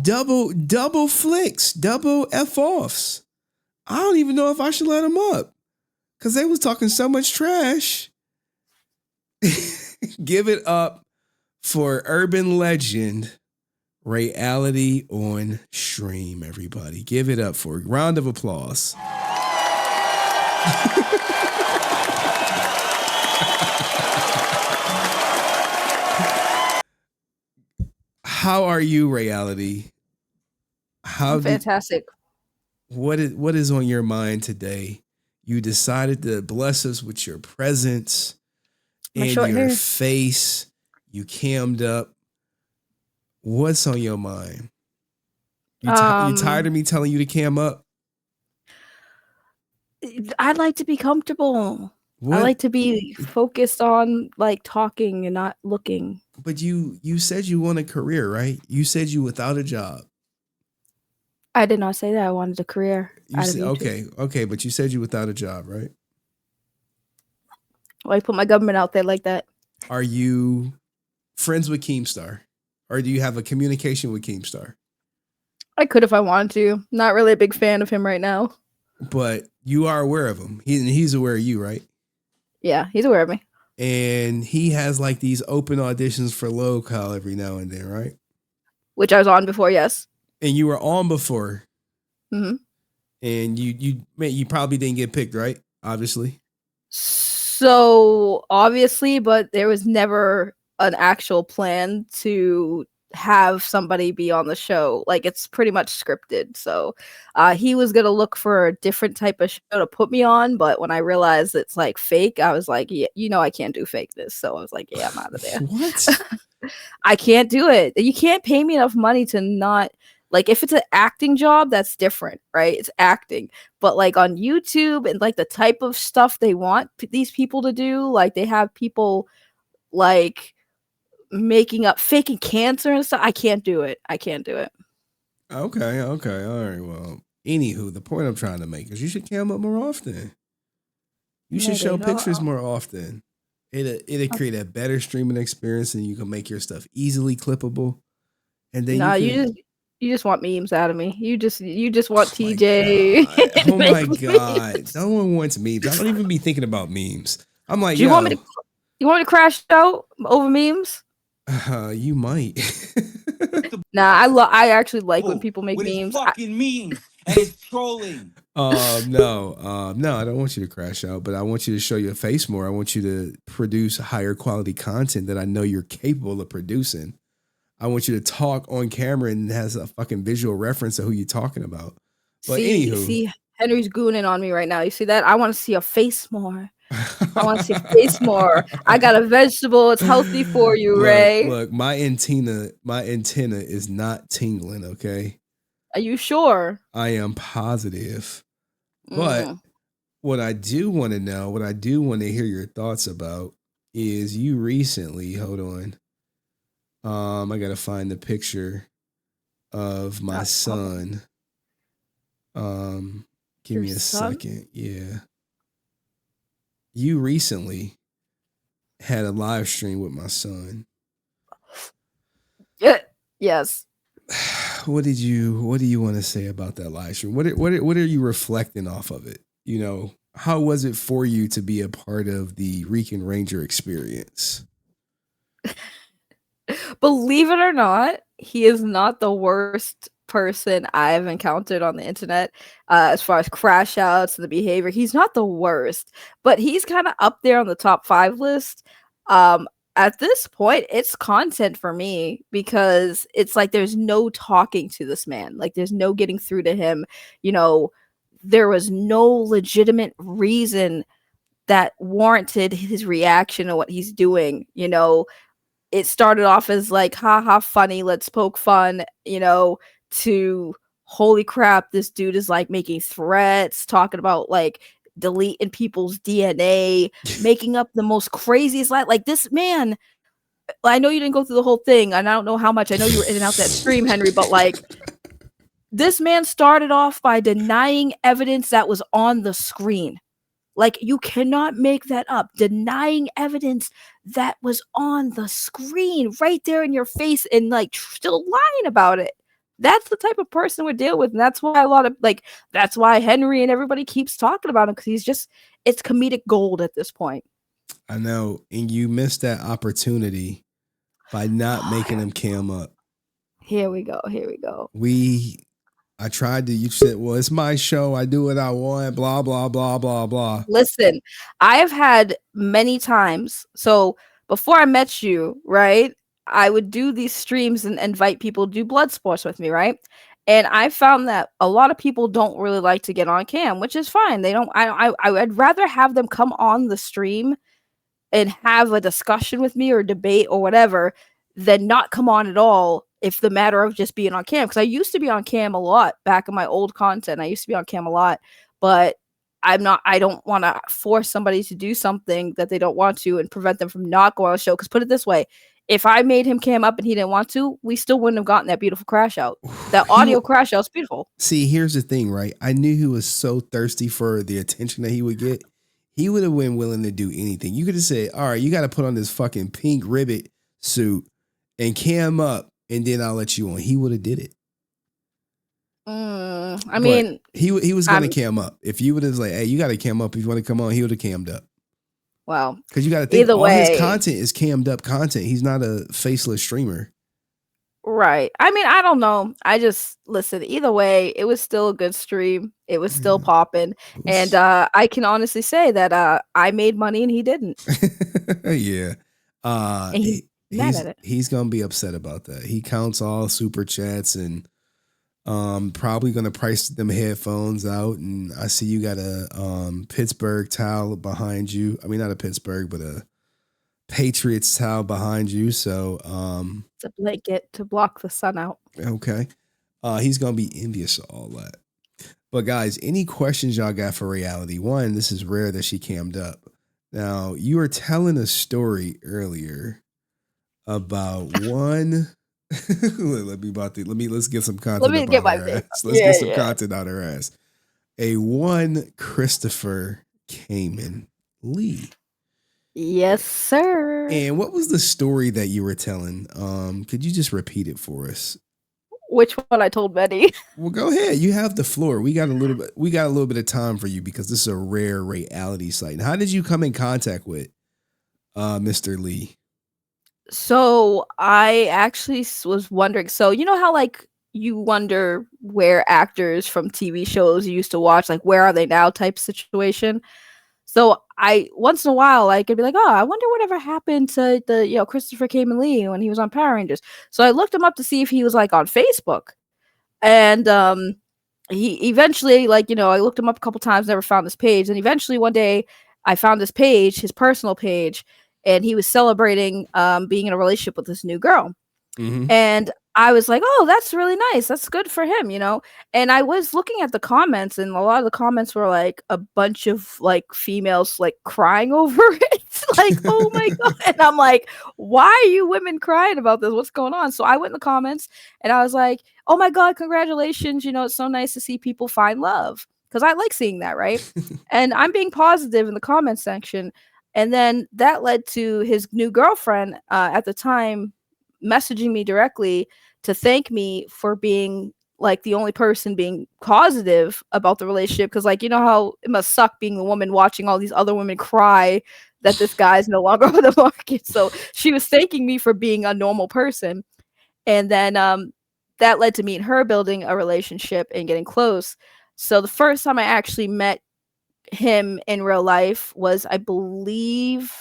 double flicks, double F offs. I don't even know if I should let them up because they was talking so much trash. Give it up for urban legend Reality on Stream, everybody. Give it up for a round of applause. How are you, Reality? I'm fantastic. What is on your mind today? You decided to bless us with your presence My and short your hair. face. You cammed up. What's on your mind? You tired of me telling you to cam up? I like to be comfortable. I What? like to be focused on like talking and not looking. But you said you want a career, right? You said you without a job. I did not say that I wanted a career. You said okay, but you said you without a job, right? Why put my government out there like that? Are you friends with Keemstar? Or do you have a communication with Keemstar? I could if I wanted to. Not really a big fan of him right now. But you are aware of him. He's aware of you, right? Yeah, he's aware of me. And he has like these open auditions for local every now and then, right? Which I was on before, yes. And you were on before. Mm-hmm. And you probably didn't get picked, right? Obviously. So obviously, but there was never an actual plan to have somebody be on the show. Like it's pretty much scripted. So he was gonna look for a different type of show to put me on, but when I realized it's like fake, I was like, yeah, I can't do fake this. So I was like, yeah, I'm out of there. What? I can't do it. You can't pay me enough money to not like if it's an acting job, that's different, right? It's acting. But like on YouTube and like the type of stuff they want these people to do, like they have people like making up faking cancer and stuff. I can't do it. Okay, all right. Well, anywho, the point I'm trying to make is you should cam up more often. You should show pictures more often. It'll create a better streaming experience, and you can make your stuff easily clippable. And then you just want memes out of me. You just want TJ. Oh my god! Memes. No one wants memes. I don't even be thinking about memes. I'm like, you want me to crash out over memes? You might. Nah, I actually like when people make memes. Fucking memes and it's trolling. No, I don't want you to crash out, but I want you to show your face more. I want you to produce higher quality content that I know you're capable of producing. I want you to talk on camera and has a fucking visual reference of who you're talking about. But see, Henry's gooning on me right now. You see that? I want to see a face more. I want to see a face more. I got a vegetable. It's healthy for you, Ray. Look, my antenna is not tingling, okay? Are you sure? I am positive. But what I do want to know, what I do want to hear your thoughts about is you recently, hold on. I gotta find the picture of my son. Give me a second. Yeah. You recently had a live stream with my son. Yes. What do you want to say about that live stream? What are you reflecting off of it? You know, how was it for you to be a part of the Rican Ranger experience? Believe it or not, he is not the worst person I've encountered on the internet as far as crash outs and the behavior. He's not the worst, but he's kind of up there on the top 5 list. At this point, it's content for me because it's like there's no talking to this man. Like there's no getting through to him. You know, there was no legitimate reason that warranted his reaction to what he's doing. You know, it started off as like, haha, funny, let's poke fun, you know, to holy crap, this dude is like making threats, talking about like deleting people's DNA, making up the most craziest like this man. I know you didn't go through the whole thing, and I don't know how much. I know you were in and out that stream, Henry, but like this man started off by denying evidence that was on the screen. Like, you cannot make that up. Denying evidence that was on the screen right there in your face and, like, still lying about it. that's the type of person we deal with, and that's why that's why Henry and everybody keeps talking about him, because it's comedic gold at this point. I know, and you missed that opportunity by not making him cam up. Here we go. I tried to. You said, "Well, it's my show. I do what I want." Blah blah blah blah blah. Listen, I have had many times. So before I met you, right, I would do these streams and invite people to do blood sports with me, right? And I found that a lot of people don't really like to get on cam, which is fine. They don't. I'd rather have them come on the stream and have a discussion with me or debate or whatever than not come on at all, if the matter of just being on cam. Because I used to be on cam a lot back in my old content. I used to be on cam a lot, but I don't want to force somebody to do something that they don't want to and prevent them from not going on the show. Because put it this way, if I made him cam up and he didn't want to, we still wouldn't have gotten that beautiful crash out. That audio crash out is beautiful. See, here's the thing, right? I knew he was so thirsty for the attention that he would get. He would have been willing to do anything. You could have said, all right, you got to put on this fucking pink ribbit suit and cam up, and then I'll let you on. He would have did it. I mean, he was going to cam up. If you would have like, hey, you got to cam up. If you want to come on, he would have cammed up. Well, because you got to think, all his content is cammed up content. He's not a faceless streamer. Right. I mean, I don't know. I just listen. Either way, it was still a good stream. It was still popping, and I can honestly say that I made money and he didn't. Yeah. And he's gonna be upset about that. He counts all super chats and probably gonna price them headphones out. And I see you got a Pittsburgh towel behind you. I mean, not a Pittsburgh, but a Patriots towel behind you. So it's a blanket to block the sun out. Okay. He's gonna be envious of all that. But guys, any questions y'all got for Reality? One, this is rare that she cammed up. Now, you were telling a story earlier about one. Let's get some content. Let's get some content out her ass. A one Christopher Khaymen Lee. Yes, sir. And what was the story that you were telling? Could you just repeat it for us? Which one I told Betty? Well, go ahead. You have the floor. We got a little bit of time for you because this is a rare reality site. And how did you come in contact with Mr. Lee? So I actually was wondering. So you know how like you wonder where actors from TV shows you used to watch, like where are they now type situation. So I once in a while I could be like, oh, I wonder whatever happened to the Christopher Khaymen Lee when he was on Power Rangers. So I looked him up to see if he was like on Facebook, and he eventually I looked him up a couple times, never found this page, and eventually one day I found this page, his personal page, and he was celebrating being in a relationship with this new girl. Mm-hmm. And I was like, oh, that's really nice. That's good for him, And I was looking at the comments, and a lot of the comments were like a bunch of like females like crying over it. Like, oh my God. And I'm like, why are you women crying about this? What's going on? So I went in the comments and I was like, oh my God, congratulations. It's so nice to see people find love. Because I like seeing that, right? And I'm being positive in the comment section. And then that led to his new girlfriend at the time messaging me directly to thank me for being like the only person being positive about the relationship, because like how it must suck being a woman watching all these other women cry that this guy's no longer on the market. So she was thanking me for being a normal person, and then that led to me and her building a relationship and getting close. So the first time I actually met him in real life was, I believe,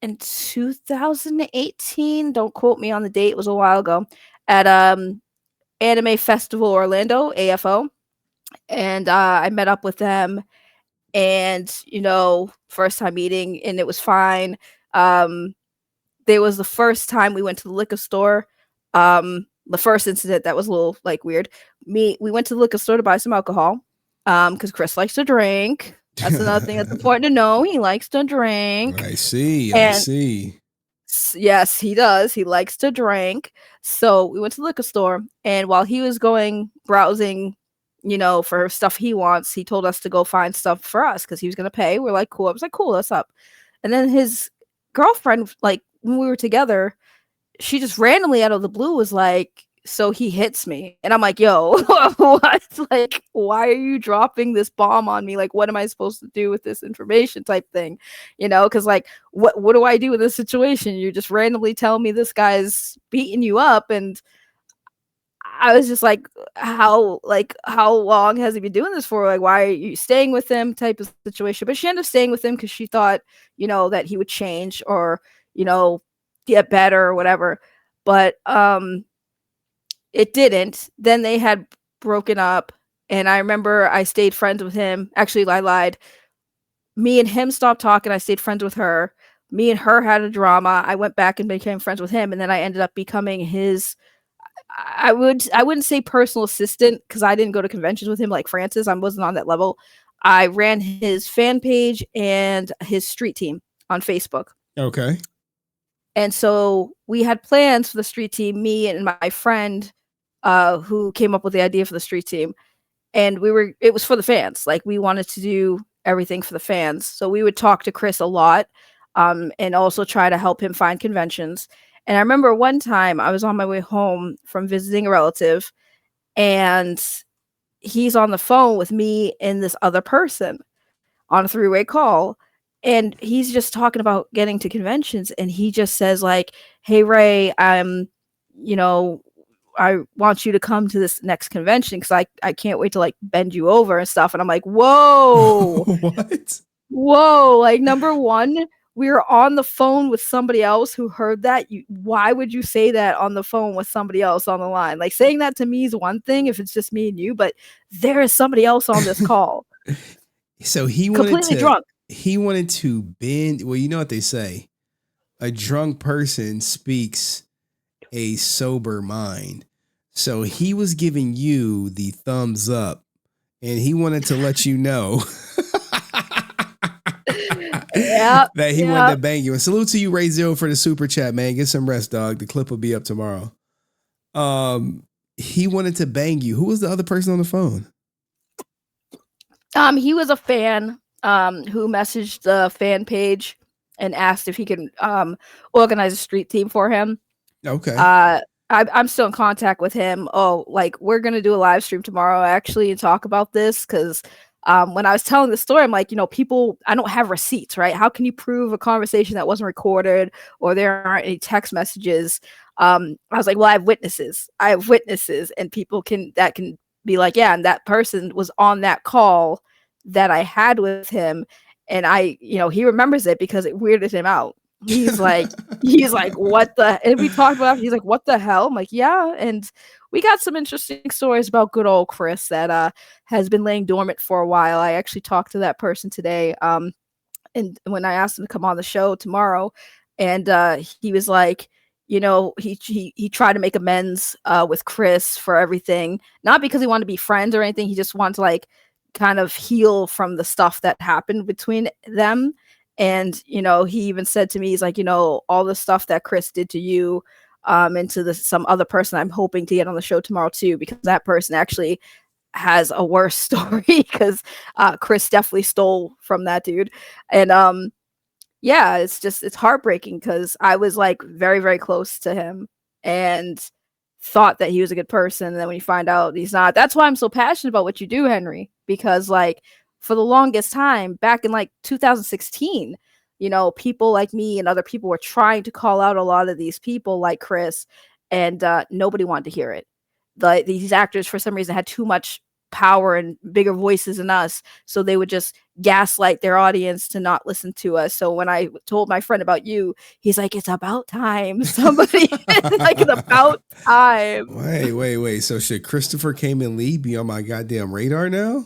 in 2018. Don't quote me on the date. It was a while ago at Anime Festival Orlando, AFO. And I met up with them, and first time meeting, and it was fine. There was the first time we went to the liquor store. The first incident that was a little like weird. We went to the liquor store to buy some alcohol because Chris likes to drink. That's another thing that's important to know. He likes to drink. I see. Yes, he does. He likes to drink. So we went to the liquor store, and while he was going browsing, for stuff he wants, he told us to go find stuff for us because he was going to pay. We're like, cool. I was like, cool, that's up. And then his girlfriend, like when we were together, she just randomly out of the blue was like, so he hits me and I'm like, yo, what? Like, why are you dropping this bomb on me? Like, what am I supposed to do with this information type thing? Because like, what do I do in this situation? You just randomly tell me this guy's beating you up, and I was just like, how long has he been doing this for? Like, why are you staying with him type of situation? But she ended up staying with him because she thought, that he would change or, get better or whatever. But it didn't. Then they had broken up, and I remember I stayed friends with him. Actually, I lied. Me and him stopped talking. I stayed friends with her. Me and her had a drama. I went back and became friends with him, and then I ended up becoming his. I wouldn't say personal assistant because I didn't go to conventions with him like Francis. I wasn't on that level. I ran his fan page and his street team on Facebook. Okay. And so we had plans for the street team, me and my friend who came up with the idea for the street team. And it was for the fans. Like, we wanted to do everything for the fans. So we would talk to Chris a lot, and also try to help him find conventions. And I remember one time I was on my way home from visiting a relative, and he's on the phone with me and this other person on a three-way call. And he's just talking about getting to conventions. And he just says like, hey, Ray, I want you to come to this next convention because I can't wait to like bend you over and stuff. And I'm like, whoa. What? Whoa. Like, number one, we were on the phone with somebody else who heard that. Why would you say that on the phone with somebody else on the line? Like, saying that to me is one thing if it's just me and you, but there is somebody else on this call. So he completely drunk. He wanted to bend. Well, you know what they say: a drunk person speaks a sober mind. So he was giving you the thumbs up, and he wanted to let you know that he wanted to bang you. And salute to you, Ray Zero, for the super chat, man. Get some rest, dog. The clip will be up tomorrow. He wanted to bang you. Who was the other person on the phone? He was a fan who messaged the fan page and asked if he could organize a street team for him. Okay. I'm still in contact with him. Oh, like, we're gonna do a live stream tomorrow actually and talk about this because when I was telling the story, I'm like, people, I don't have receipts, right? How can you prove a conversation that wasn't recorded or there aren't any text messages? I was like, well, I have witnesses, and people can be like, yeah, and that person was on that call that I had with him, and he remembers it because it weirded him out. He's like, what the? And we talked about it. He's like, what the hell? I'm like, yeah. And we got some interesting stories about good old Chris that has been laying dormant for a while. I actually talked to that person today. And when I asked him to come on the show tomorrow, and he was like, he tried to make amends with Chris for everything, not because he wanted to be friends or anything. He just wanted to like kind of heal from the stuff that happened between them. And, he even said to me, he's like, all the stuff that Chris did to you, and to some other person I'm hoping to get on the show tomorrow too, because that person actually has a worse story because Chris definitely stole from that dude. And yeah, it's heartbreaking because I was like very, very close to him and thought that he was a good person. And then when you find out he's not, that's why I'm so passionate about what you do, Henry, because like for the longest time back in like 2016, people like me and other people were trying to call out a lot of these people like Chris, and nobody wanted to hear it. These actors for some reason had too much power and bigger voices than us, so they would just gaslight their audience to not listen to us. So when I told my friend about you, he's like, it's about time somebody like, it's about time. Wait, so should Christopher Khaymen Lee be on my goddamn radar now?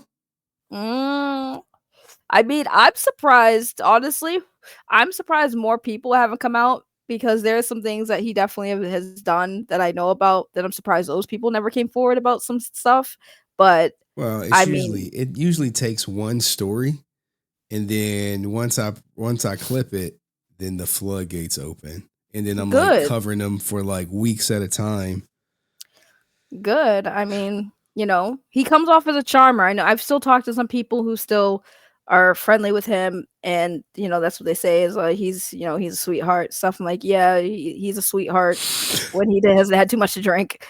I mean, I'm surprised, honestly. I'm surprised more people haven't come out, because there are some things that he definitely has done that I know about that I'm surprised those people never came forward about some stuff. But well, it usually takes one story, and then once I clip it, then the floodgates open, and then I'm like covering them for like weeks at a time. Good. I mean, he comes off as a charmer. I know I've still talked to some people who still are friendly with him, and that's what they say is he's he's a sweetheart stuff. I'm like, yeah, he's a sweetheart when he hasn't had too much to drink.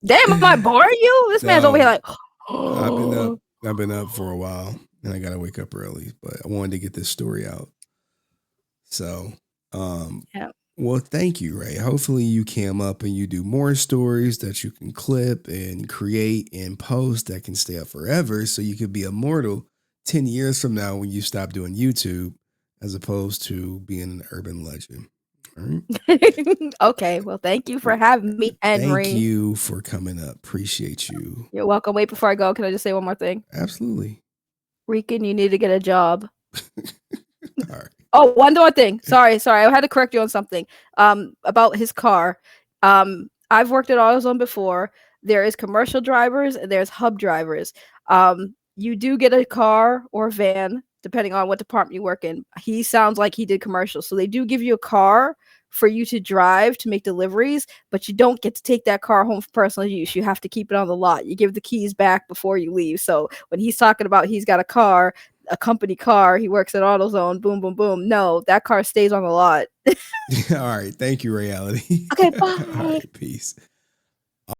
Damn, am I boring you? This man's over here like, oh. I've been up for a while, and I gotta wake up early, but I wanted to get this story out. So, yeah. Well, thank you, Ray. Hopefully you cam up and you do more stories that you can clip and create and post that can stay up forever, so you could be immortal 10 years from now when you stop doing YouTube, as opposed to being an urban legend. All right. Okay, well, thank you for having me, Henry. Thank you for coming up. Appreciate you. You're welcome. Wait, before I go, can I just say one more thing? Absolutely. Rican, you need to get a job. All right. Oh, one more thing. Sorry. I had to correct you on something. About his car. I've worked at AutoZone before. There is commercial drivers and there's hub drivers. You do get a car or van, depending on what department you work in. He sounds like he did commercial. So they do give you a car for you to drive to make deliveries, but you don't get to take that car home for personal use. You have to keep it on the lot. You give the keys back before you leave. So when he's talking about he's got a car, a company car, he works at AutoZone, boom, boom, boom. No, that car stays on the lot. All right. Thank you, Reality. Okay, bye. All right, peace.